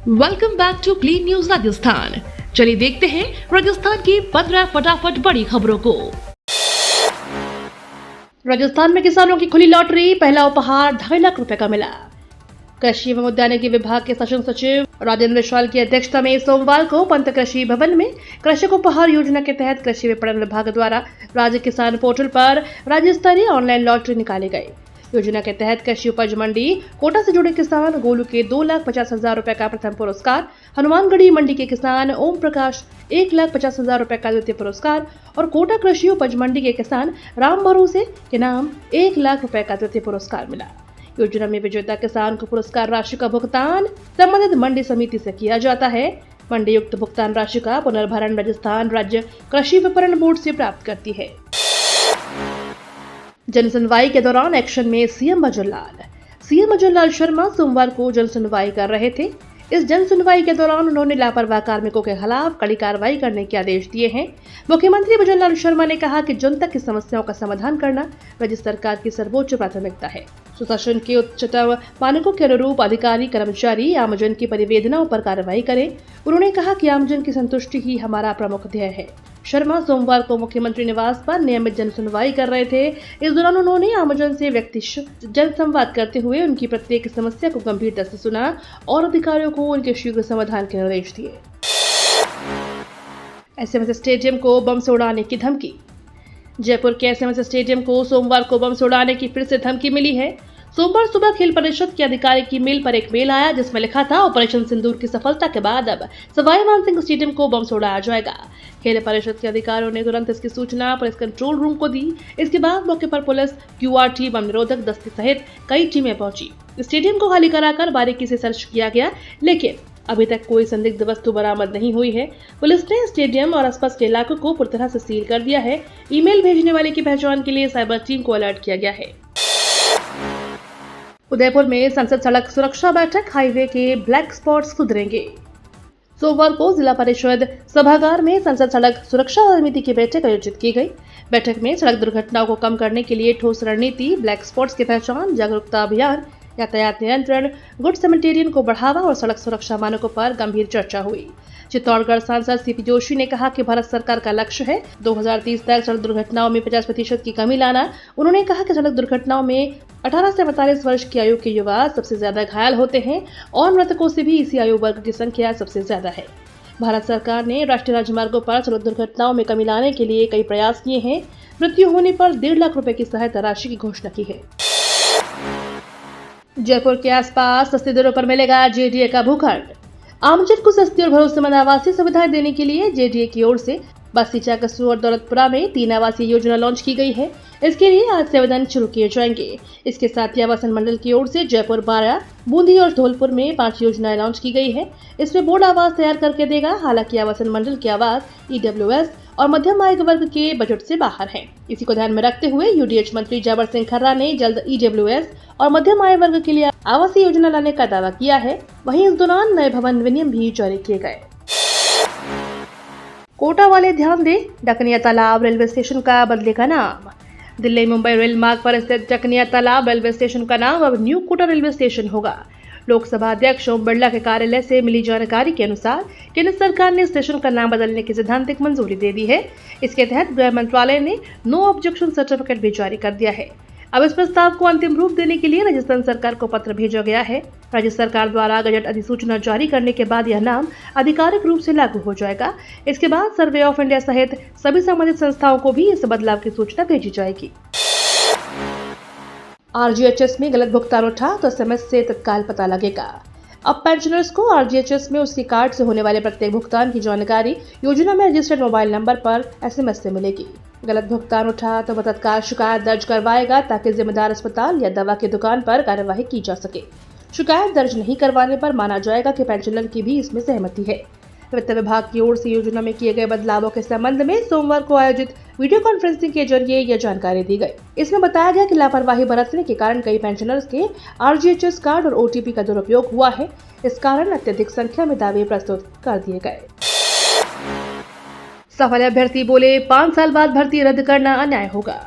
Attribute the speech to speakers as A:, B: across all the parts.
A: Welcome back to clean news Rajasthan. चलिए देखते हैं राजस्थान की 15 फटाफट बड़ी खबरों को। राजस्थान में किसानों की खुली लॉटरी, पहला उपहार 2.5 लाख रुपए का मिला। कृषि एवं उद्यानिकी विभाग के शासन सचिव राजेंद्र विशाल की अध्यक्षता में सोमवार को पंत कृषि भवन में कृषक उपहार योजना के तहत कृषि विपणन विभाग द्वारा राज्य किसान पोर्टल पर राज्य स्तरीय ऑनलाइन लॉटरी निकाले गए। योजना के तहत कृषि उपज मंडी कोटा से जुड़े किसान गोलू के 2,50,000 रुपए का प्रथम पुरस्कार, हनुमानगढ़ी मंडी के किसान ओम प्रकाश 1,50,000 रुपए का द्वितीय पुरस्कार और कोटा कृषि उपज मंडी के किसान राम भरोसे के नाम 1 लाख रुपए का द्वितीय पुरस्कार मिला। योजना में विजेता किसान को पुरस्कार राशि का भुगतान संबंधित मंडी समिति से किया जाता है। मंडी युक्त भुगतान राशि का पुनर्भरण राजस्थान राज्य कृषि विपणन बोर्ड से प्राप्त करती है। जन सुनवाई के दौरान एक्शन में सीएम अजय लाल शर्मा सोमवार को जन सुनवाई कर रहे थे। इस जन सुनवाई के दौरान उन्होंने लापरवाह कार्मिकों के खिलाफ कड़ी कार्रवाई करने के आदेश दिए हैं। मुख्यमंत्री अजय लाल शर्मा ने कहा कि जनता की समस्याओं का समाधान करना राज्य सरकार की सर्वोच्च प्राथमिकता है। सुशासन के उच्चतम मानकों के अनुरूप अधिकारी कर्मचारी आमजन की परिवेदनाओं पर कार्रवाई करें। उन्होंने कहा कि आमजन की संतुष्टि ही हमारा प्रमुख ध्येय है। शर्मा सोमवार को मुख्यमंत्री निवास पर नियमित जन सुनवाई कर रहे थे। इस दौरान उन्होंने आमजन से व्यक्तिगत जनसंवाद करते हुए उनकी प्रत्येक समस्या को गंभीरता से सुना और अधिकारियों को उनके शीघ्र समाधान के निर्देश दिए। एसएमएस स्टेडियम को बम से उड़ाने की धमकी। जयपुर के एसएमएस स्टेडियम को सोमवार को बम से उड़ाने की फिर से धमकी मिली है। सोमवार सुबह खेल परिषद के अधिकारी की मेल पर एक मेल आया जिसमें लिखा था, ऑपरेशन सिंदूर की सफलता के बाद अब सवाई मानसिंह स्टेडियम को बम से उड़ाया जाएगा। खेल परिषद के अधिकारियों ने तुरंत इसकी सूचना पुलिस कंट्रोल रूम को दी। इसके बाद मौके पर पुलिस, क्यूआरटी, बम निरोधक दस्ते सहित कई टीमें पहुंची। स्टेडियम को खाली कराकर बारीकी से सर्च किया गया, लेकिन अभी तक कोई संदिग्ध वस्तु बरामद नहीं हुई है। पुलिस ने स्टेडियम और आसपास के इलाकों को पूरी तरह से सील कर दिया है। ईमेल भेजने वाले की पहचान के लिए साइबर टीम को अलर्ट किया गया है। उदयपुर में संसद सड़क सुरक्षा बैठक, हाईवे के ब्लैक स्पॉट्स सुधरेंगे। सोमवार को जिला परिषद सभागार में संसद सड़क सुरक्षा समिति की बैठक आयोजित की गई। बैठक में सड़क दुर्घटनाओं को कम करने के लिए ठोस रणनीति, ब्लैक स्पॉट्स की पहचान, जागरूकता अभियान, यातायात नियंत्रण, गुड सैनिटेरियन को बढ़ावा और सड़क सुरक्षा मानकों पर गंभीर चर्चा हुई। चित्तौड़गढ़ सांसद सीपी जोशी ने कहा कि भारत सरकार का लक्ष्य है 2030 तक सड़क दुर्घटनाओं में 50% की कमी लाना। उन्होंने कहा कि सड़क दुर्घटनाओं में 18 से 45 वर्ष की आयु के युवा सबसे ज्यादा घायल होते हैं और मृतकों से भी इसी आयु वर्ग की संख्या सबसे ज्यादा है। भारत सरकार ने राष्ट्रीय राजमार्गों पर सड़क दुर्घटनाओं में कमी लाने के लिए कई प्रयास किए हैं। मृत्यु होने पर 1.5 लाख रुपए की सहायता राशि की घोषणा की है। जयपुर के आसपास सस्ते दरों पर मिलेगा जेडीए का भूखंड। आमजन को सस्ती और भरोसेमंद आवासीय सुविधाएं देने के लिए जेडीए की ओर से बस्ती, चाकसू और दौलतपुरा में 3 आवासीय योजना लॉन्च की गई है। इसके लिए आज से आवेदन शुरू किए जाएंगे। इसके साथ ही आवासन मंडल की ओर से जयपुर, बारा, बूंदी और धौलपुर में 5 योजनाएं लॉन्च की गई है। इसमें बोर्ड आवास तैयार करके देगा। हालांकि आवासन मंडल के आवास ईडब्ल्यूएस और मध्यम आय वर्ग के बजट से बाहर है। इसी को ध्यान में रखते हुए यूडीएच मंत्री जाबर सिंह खर्रा ने जल्द ईडब्ल्यूएस और मध्यम आय वर्ग के लिए आवासीय योजना लाने का दावा किया है। वहीं इस दौरान नए भवन विनियम भी जारी किए गए। कोटा वाले ध्यान दें, डकनिया तालाब रेलवे स्टेशन का बदलेगा नाम। दिल्ली मुंबई रेल मार्ग पर स्थित डकनिया तालाब रेलवे स्टेशन का नाम अब न्यू कोटा रेलवे स्टेशन होगा। लोकसभा अध्यक्ष ओम बिरला के कार्यालय से मिली जानकारी के अनुसार केंद्र सरकार ने स्टेशन का नाम बदलने की सैद्धांतिक मंजूरी दे दी है। इसके तहत गृह मंत्रालय ने नो ऑब्जेक्शन सर्टिफिकेट भी जारी कर दिया है। अब इस प्रस्ताव को अंतिम रूप देने के लिए राजस्थान सरकार को पत्र भेजा गया है। राज्य सरकार द्वारा गजट अधिसूचना जारी करने के बाद यह नाम आधिकारिक रूप से लागू हो जाएगा। इसके बाद सर्वे ऑफ इंडिया सहित सभी संबंधित संस्थाओं को भी इस बदलाव की सूचना भेजी जाएगी। आरजीएचएस में गलत भुगतान उठा तो एसएमएस से तत्काल पता लगेगा। अब पेंशनर्स को आरजीएचएस में उसके कार्ड से होने वाले प्रत्येक भुगतान की जानकारी योजना में रजिस्टर्ड मोबाइल नंबर पर एसएमएस से मिलेगी। गलत भुगतान उठा तो वह तत्काल शिकायत दर्ज करवाएगा ताकि जिम्मेदार अस्पताल या दवा की दुकान पर कार्यवाही की जा सके। शिकायत दर्ज नहीं करवाने पर माना जाएगा कि पेंशनर की भी इसमें सहमति है। वित्त विभाग की ओर से योजना में किए गए बदलावों के संबंध में सोमवार को आयोजित वीडियो कॉन्फ्रेंसिंग के जरिए यह जानकारी दी गई। इसमें बताया गया कि लापरवाही बरतने के कारण कई पेंशनर्स के आरजीएचएस कार्ड और ओटीपी का दुरुपयोग हुआ है। इस कारण अत्यधिक संख्या में दावे प्रस्तुत कर दिए गए। सफल अभ्यर्थी बोले, 5 साल बाद भर्ती रद्द करना अन्याय होगा।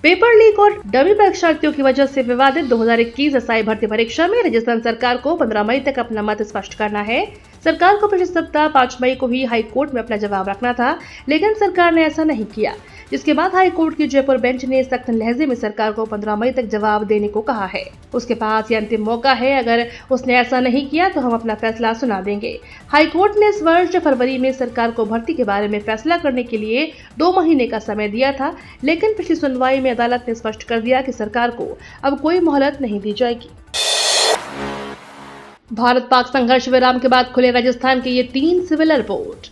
A: पेपर लीक और डमी परीक्षार्थियों की वजह से विवादित 2021 एसआई भर्ती परीक्षा में राजस्थान सरकार को 15 मई तक अपना मत स्पष्ट करना है। सरकार को पिछले सप्ताह 5 मई को ही हाई कोर्ट में अपना जवाब रखना था, लेकिन सरकार ने ऐसा नहीं किया, जिसके बाद हाई कोर्ट की जयपुर बेंच ने सख्त लहजे में सरकार को 15 मई तक जवाब देने को कहा है। उसके पास ये अंतिम मौका है, अगर उसने ऐसा नहीं किया तो हम अपना फैसला सुना देंगे। हाई कोर्ट ने इस वर्ष फरवरी में सरकार को भर्ती के बारे में फैसला करने के लिए 2 महीने का समय दिया था, लेकिन पिछली सुनवाई में अदालत ने स्पष्ट कर दिया कि सरकार को अब कोई मोहलत नहीं दी जाएगी। भारत पाक संघर्ष विराम के बाद खुले राजस्थान के ये 3 सिविल एयरपोर्ट।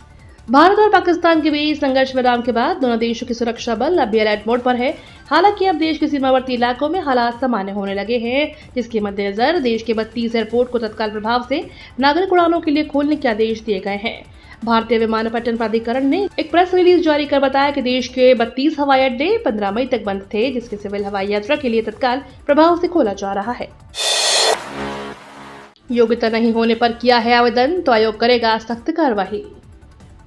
A: भारत और पाकिस्तान के बीच संघर्ष विराम के बाद दोनों देशों की सुरक्षा बल अब भी अलर्ट मोड पर है। हालांकि अब देश के सीमावर्ती इलाकों में हालात सामान्य होने लगे हैं, जिसके मद्देनजर देश के 32 एयरपोर्ट को तत्काल प्रभाव से नागरिक उड़ानों के लिए खोलने के आदेश दिए गए हैं। भारतीय विमानपत्तन प्राधिकरण ने एक प्रेस रिलीज जारी कर बताया कि देश के 32 हवाई अड्डे 15 मई तक बंद थे, जिसके सिविल हवाई यात्रा के लिए तत्काल प्रभाव से खोला जा रहा है। योग्यता नहीं होने पर किया है आवेदन तो आयोग करेगा सख्त कार्रवाई।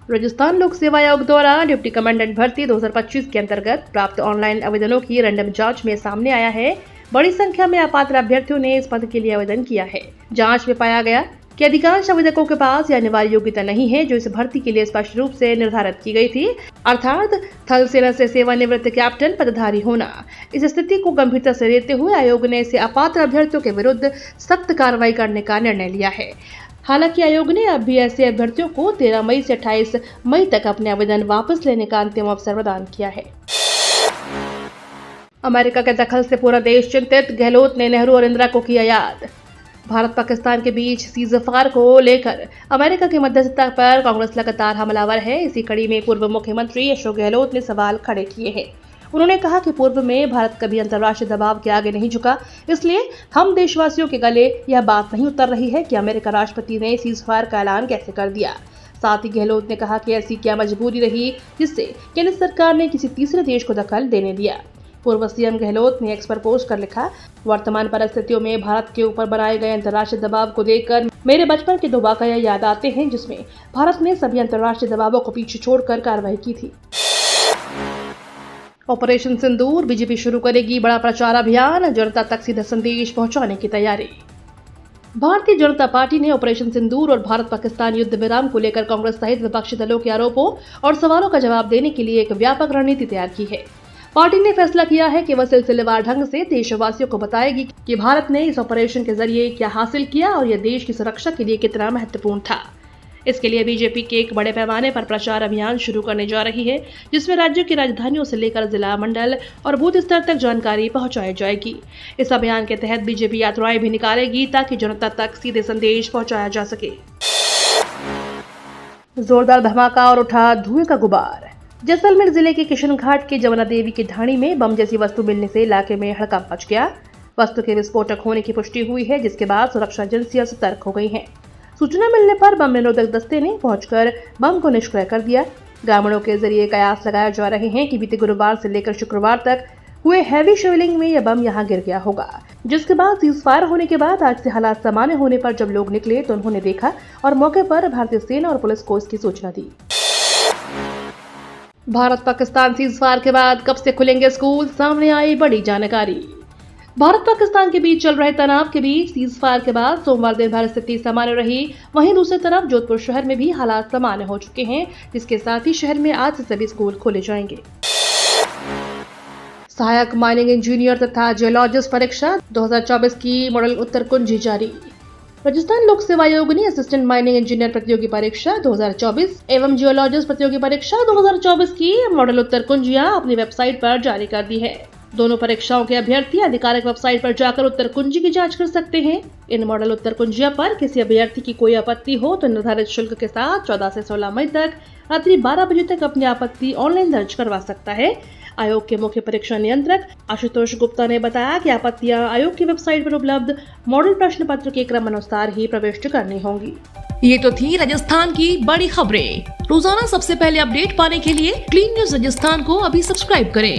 A: राजस्थान लोक सेवा आयोग द्वारा डिप्टी कमांडेंट भर्ती 2025 के अंतर्गत प्राप्त ऑनलाइन आवेदनों की रैंडम जांच में सामने आया है, बड़ी संख्या में अपात्र अभ्यर्थियों ने इस पद के लिए आवेदन किया है। जांच में पाया गया कि अधिकांश आवेदकों के पास यह अनिवार्य योग्यता नहीं है जो इस भर्ती के लिए स्पष्ट रूप से निर्धारित की गई थी, अर्थात थल सेना से सेवानिवृत्त कैप्टन पदधारी होना। इस स्थिति को गंभीरता से लेते हुए आयोग ने इसे अपात्र अभ्यर्थियों के विरुद्ध सख्त कार्रवाई करने का निर्णय लिया है। हालांकि आयोग ने अब भी ऐसे अभ्यर्थियों को 13 मई से 28 मई तक अपने आवेदन वापस लेने का अंतिम अवसर प्रदान किया है। अमेरिका के दखल से पूरा देश चिंतित, गहलोत ने नेहरू और इंदिरा को किया याद। भारत पाकिस्तान के बीच सीज़फायर को लेकर अमेरिका की मध्यस्थता पर कांग्रेस लगातार हमलावर है। इसी कड़ी में पूर्व मुख्यमंत्री अशोक गहलोत ने सवाल खड़े किए हैं। उन्होंने कहा कि पूर्व में भारत कभी अंतर्राष्ट्रीय दबाव के आगे नहीं झुका, इसलिए हम देशवासियों के गले यह बात नहीं उतर रही है कि अमेरिका राष्ट्रपति ने सीज़फायर का ऐलान कैसे कर दिया। साथ ही गहलोत ने कहा कि ऐसी क्या मजबूरी रही जिससे केंद्र सरकार ने किसी तीसरे देश को दखल देने दिया। पूर्व सीएम गहलोत ने एक्स पर पोस्ट कर लिखा, वर्तमान परिस्थितियों में भारत के ऊपर बनाए गए अंतर्राष्ट्रीय दबाव को देखकर मेरे बचपन के 2 वाकया याद आते हैं, जिसमें भारत ने सभी अंतर्राष्ट्रीय दबावों को पीछे छोड़कर कार्रवाई की थी। ऑपरेशन सिंदूर, बीजेपी शुरू करेगी बड़ा प्रचार अभियान, जनता तक सीधा संदेश पहुंचाने की तैयारी। भारतीय जनता पार्टी ने ऑपरेशन सिंदूर और भारत पाकिस्तान युद्ध विराम को लेकर कांग्रेस सहित विपक्षी दलों के आरोपों और सवालों का जवाब देने के लिए एक व्यापक रणनीति तैयार की है। पार्टी ने फैसला किया है कि वह सिलसिलेवार ढंग से देशवासियों को बताएगी कि भारत ने इस ऑपरेशन के जरिए क्या हासिल किया और यह देश की सुरक्षा के लिए कितना महत्वपूर्ण था। इसके लिए बीजेपी के एक बड़े पैमाने पर प्रचार अभियान शुरू करने जा रही है, जिसमें राज्यों की राजधानियों से लेकर जिला, मंडल और बूथ स्तर तक जानकारी पहुंचाई जाएगी। इस अभियान के तहत बीजेपी यात्राएं भी निकालेगी ताकि जनता तक सीधे संदेश पहुंचाया जा सके। जोरदार धमाका और उठा धुएं का गुबार। जैसलमेर जिले के किशन घाट के जमुना देवी की ढाणी में बम जैसी वस्तु मिलने से इलाके में हड़कंप मच गया। वस्तु के विस्फोटक होने की पुष्टि हुई है, जिसके बाद सुरक्षा एजेंसियां सतर्क हो गई हैं। सूचना मिलने पर बम निरोधक दस्ते ने पहुंचकर बम को निष्क्रिय कर दिया। ग्रामीणों के जरिए कयास लगाए जा रहे हैं कि बीते गुरुवार से लेकर शुक्रवार तक हुए हैवी शिवलिंग में यह बम यहां गिर गया होगा, जिसके बाद सीज़फायर होने के बाद आज से हालात सामान्य होने पर जब लोग निकले तो उन्होंने देखा और मौके पर भारतीय सेना और पुलिस को इसकी सूचना दी। भारत पाकिस्तान सीज़फायर के बाद कब से खुलेंगे स्कूल, सामने आई बड़ी जानकारी। भारत पाकिस्तान के बीच चल रहे तनाव के बीच सीज़फायर के बाद सोमवार दिन भर स्थिति सामान्य रही। वहीं दूसरी तरफ जोधपुर शहर में भी हालात सामान्य हो चुके हैं, जिसके साथ ही शहर में आज से सभी स्कूल खोले जाएंगे। सहायक माइनिंग इंजीनियर तथा जियोलॉजिस्ट परीक्षा 2024 की मॉडल उत्तर कुंजी जारी। राजस्थान लोक सेवा आयोग ने असिस्टेंट माइनिंग इंजीनियर प्रतियोगी परीक्षा 2024 एवं जियोलॉजिस्ट प्रतियोगी परीक्षा 2024 की मॉडल उत्तर कुंजियां अपनी वेबसाइट पर जारी कर दी है। दोनों परीक्षाओं के अभ्यर्थी आधिकारिक वेबसाइट पर जाकर उत्तर कुंजी की जांच कर सकते हैं। इन मॉडल उत्तर कुंजियां पर किसी अभ्यर्थी की कोई आपत्ति हो तो निर्धारित शुल्क के साथ 14 से 16 मई तक रात्रि 12 बजे तक अपनी आपत्ति ऑनलाइन दर्ज करवा सकता है। आयोग के मुख्य परीक्षा नियंत्रक आशुतोष गुप्ता ने बताया कि आपत्तियां आयोग की वेबसाइट पर उपलब्ध मॉडल प्रश्न पत्र के क्रम अनुसार ही प्रविष्ट करनी होंगी।
B: ये तो थी राजस्थान की बड़ी खबरें। रोजाना सबसे पहले अपडेट पाने के लिए क्लीन न्यूज राजस्थान को अभी सब्सक्राइब करें।